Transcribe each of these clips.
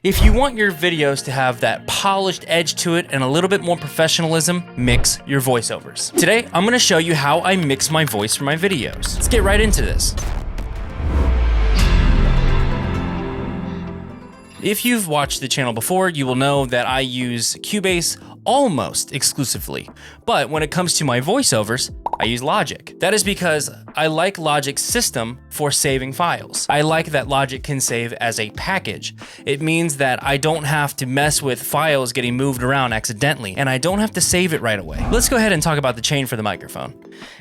If you want your videos to have that polished edge to it and a little bit more professionalism, mix your voiceovers. Today, I'm gonna show you how I mix my voice for my videos. Let's get right into this. If you've watched the channel before, you will know that I use Cubase almost exclusively. But when it comes to my voiceovers, I use Logic. That is because I like Logic's system for saving files. I like that Logic can save as a package. It means that I don't have to mess with files getting moved around accidentally, and I don't have to save it right away. Let's go ahead and talk about the chain for the microphone.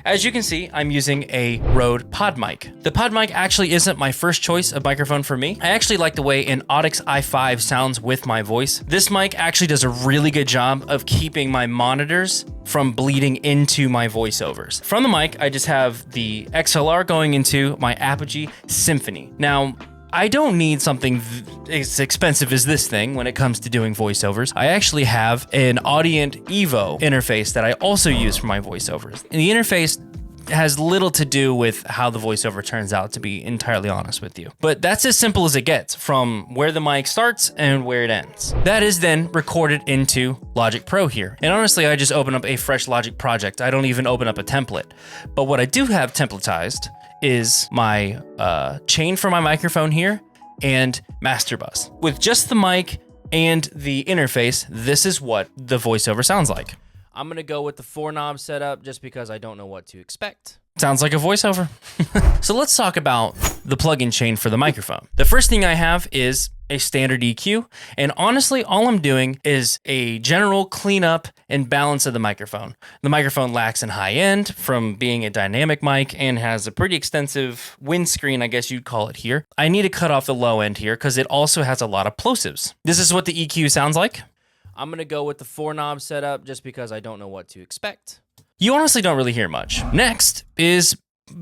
As you can see, I'm using a Rode Pod Mic. The Pod Mic actually isn't my first choice of microphone for me. I actually like the way an Audix i5 sounds with my voice. This mic actually does a really good job of keeping my monitors from bleeding into my voiceovers. From the mic, I just have the XLR going into my Apogee Symphony. Now, I don't need something as expensive as this thing when it comes to doing voiceovers. I actually have an Audient Evo interface that I also use for my voiceovers. And the interface has little to do with how the voiceover turns out, to be entirely honest with you. But that's as simple as it gets from where the mic starts and where it ends. That is then recorded into Logic Pro here. And honestly, I just open up a fresh Logic project. I don't even open up a template. But what I do have templatized is my chain for my microphone here and master bus. With just the mic and the interface, this is what the voiceover sounds like. I'm gonna go with the 4-knob setup just because I don't know what to expect. Sounds like a voiceover. So let's talk about the plugin chain for the microphone. The first thing I have is a standard EQ, and honestly, all I'm doing is a general cleanup and balance of the microphone. The microphone lacks in high end from being a dynamic mic and has a pretty extensive windscreen, I guess you'd call it here. I need to cut off the low end here because it also has a lot of plosives. This is what the EQ sounds like. I'm gonna go with the 4-knob setup just because I don't know what to expect. You honestly don't really hear much. Next is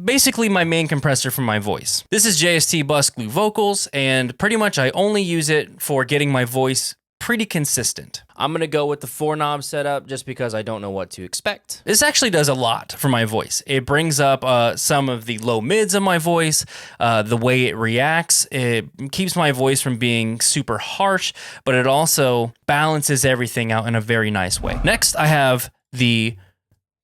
basically my main compressor for my voice. This is JST Bus Glue Vocals, and pretty much I only use it for getting my voice pretty consistent. I'm gonna go with the 4-knob setup just because I don't know what to expect. This actually does a lot for my voice. It brings up some of the low mids of my voice, the way it reacts. It keeps my voice from being super harsh, but it also balances everything out in a very nice way. Next, I have the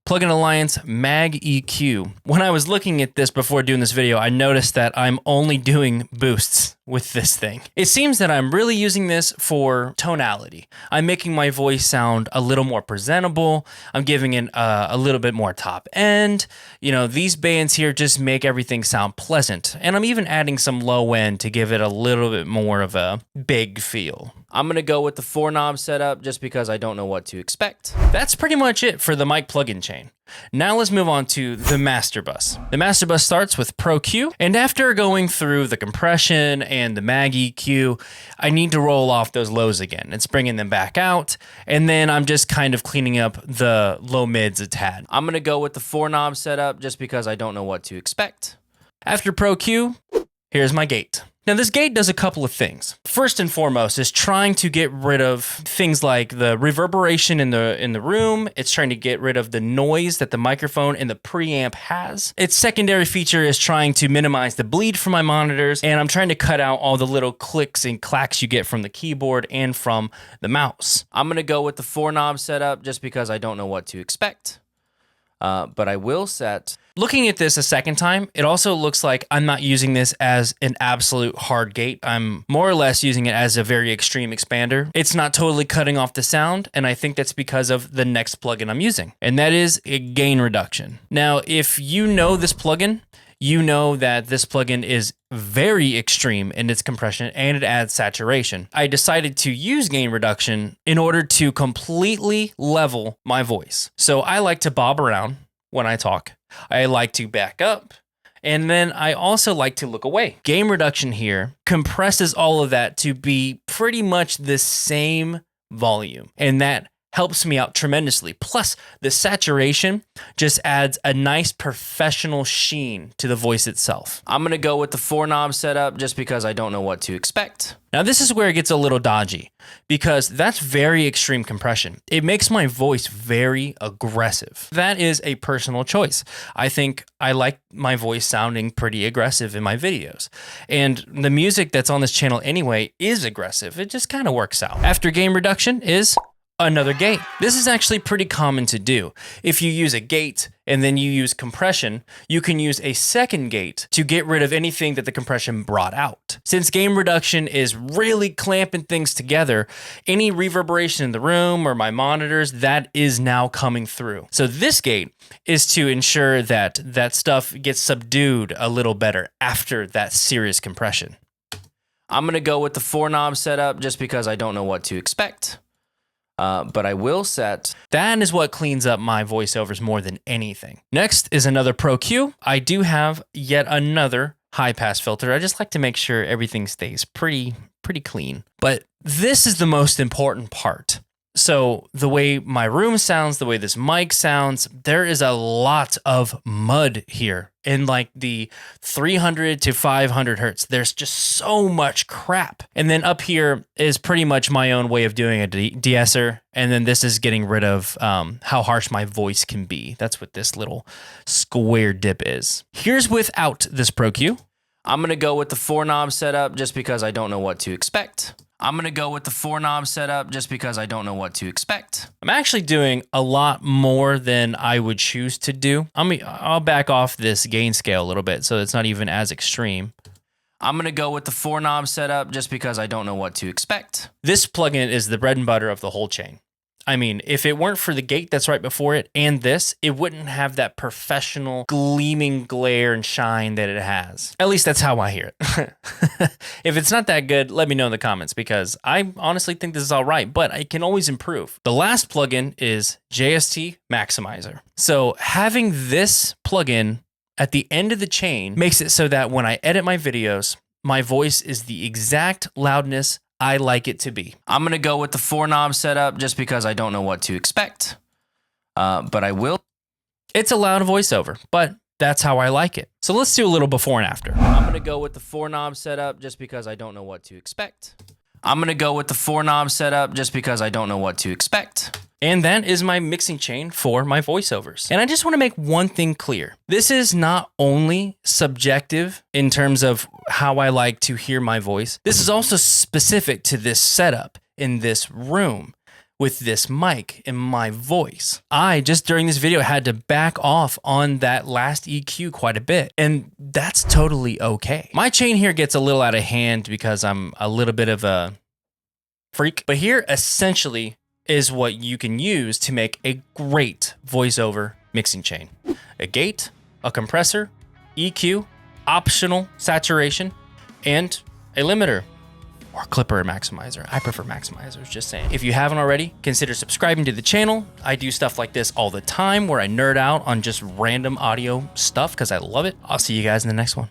Plugin Alliance Mag EQ. When I was looking at this before doing this video, I noticed that I'm only doing boosts with this thing. It seems that I'm really using this for tonality. I'm making my voice sound a little more presentable. I'm giving it a little bit more top end. You know, these bands here just make everything sound pleasant. And I'm even adding some low end to give it a little bit more of a big feel. I'm gonna go with the 4-knob setup just because I don't know what to expect. That's pretty much it for the mic plugin chain. Now let's move on to the master bus. The master bus starts with Pro Q, and after going through the compression and the Mag EQ, I need to roll off those lows again. It's bringing them back out, and then I'm just kind of cleaning up the low mids a tad. I'm gonna go with the 4-knob setup just because I don't know what to expect. After Pro Q, here's my gate. Now this gate does a couple of things. First and foremost is trying to get rid of things like the reverberation in the room. It's trying to get rid of the noise that the microphone and the preamp has. Its secondary feature is trying to minimize the bleed from my monitors, and I'm trying to cut out all the little clicks and clacks you get from the keyboard and from the mouse. I'm gonna go with the 4-knob setup just because I don't know what to expect. But I will set. Looking at this a second time, it also looks like I'm not using this as an absolute hard gate. I'm more or less using it as a very extreme expander. It's not totally cutting off the sound, and I think that's because of the next plugin I'm using, and that is a gain reduction. Now, if you know this plugin, you know that this plugin is very extreme in its compression and it adds saturation. I decided to use gain reduction in order to completely level my voice. So I like to bob around when I talk. I like to back up. And then I also like to look away. Gain reduction here compresses all of that to be pretty much the same volume. And that helps me out tremendously. Plus, the saturation just adds a nice professional sheen to the voice itself. I'm gonna go with the 4-knob setup just because I don't know what to expect. Now, this is where it gets a little dodgy because that's very extreme compression. It makes my voice very aggressive. That is a personal choice. I think I like my voice sounding pretty aggressive in my videos. And the music that's on this channel anyway is aggressive. It just kind of works out. After gain reduction is another gate. This is actually pretty common to do. If you use a gate and then you use compression, you can use a second gate to get rid of anything that the compression brought out. Since gain reduction is really clamping things together, any reverberation in the room or my monitors, that is now coming through. So this gate is to ensure that that stuff gets subdued a little better after that serious compression. I'm gonna go with the 4-knob setup just because I don't know what to expect. But I will set. That is what cleans up my voiceovers more than anything. Next is another Pro Q. I do have yet another high pass filter. I just like to make sure everything stays pretty clean. But this is the most important part. So the way my room sounds, the way this mic sounds, there is a lot of mud here in like the 300 to 500 hertz. There's just so much crap. And then up here is pretty much my own way of doing a de-esser. And then this is getting rid of how harsh my voice can be. That's what this little square dip is. Here's without this Pro Q. I'm gonna go with the 4-knob setup just because I don't know what to expect. I'm gonna go with the 4-knob setup just because I don't know what to expect. I'm actually doing a lot more than I would choose to do. I'll back off this gain scale a little bit so it's not even as extreme. I'm gonna go with the 4-knob setup just because I don't know what to expect. This plugin is the bread and butter of the whole chain. I mean, if it weren't for the gate that's right before it and this, it wouldn't have that professional gleaming glare and shine that it has. At least that's how I hear it. If it's not that good, let me know in the comments because I honestly think this is all right, but I can always improve. The last plugin is JST Maximizer. So having this plugin at the end of the chain makes it so that when I edit my videos, my voice is the exact loudness I like it to be. I'm gonna go with the 4-knob setup just because I don't know what to expect, but I will. It's a loud voiceover, but that's how I like it. So let's do a little before and after. I'm gonna go with the 4-knob setup just because I don't know what to expect. I'm gonna go with the 4-knob setup just because I don't know what to expect. And that is my mixing chain for my voiceovers. And I just want to make one thing clear. This is not only subjective in terms of how I like to hear my voice. This is also specific to this setup in this room with this mic and my voice. I just during this video had to back off on that last EQ quite a bit. And that's totally okay. My chain here gets a little out of hand because I'm a little bit of a freak. But here essentially is what you can use to make a great voiceover mixing chain. A gate, a compressor, EQ, optional saturation, and a limiter or clipper and maximizer. I prefer maximizers, just saying. If you haven't already, consider subscribing to the channel. I do stuff like this all the time where I nerd out on just random audio stuff because I love it. I'll see you guys in the next one.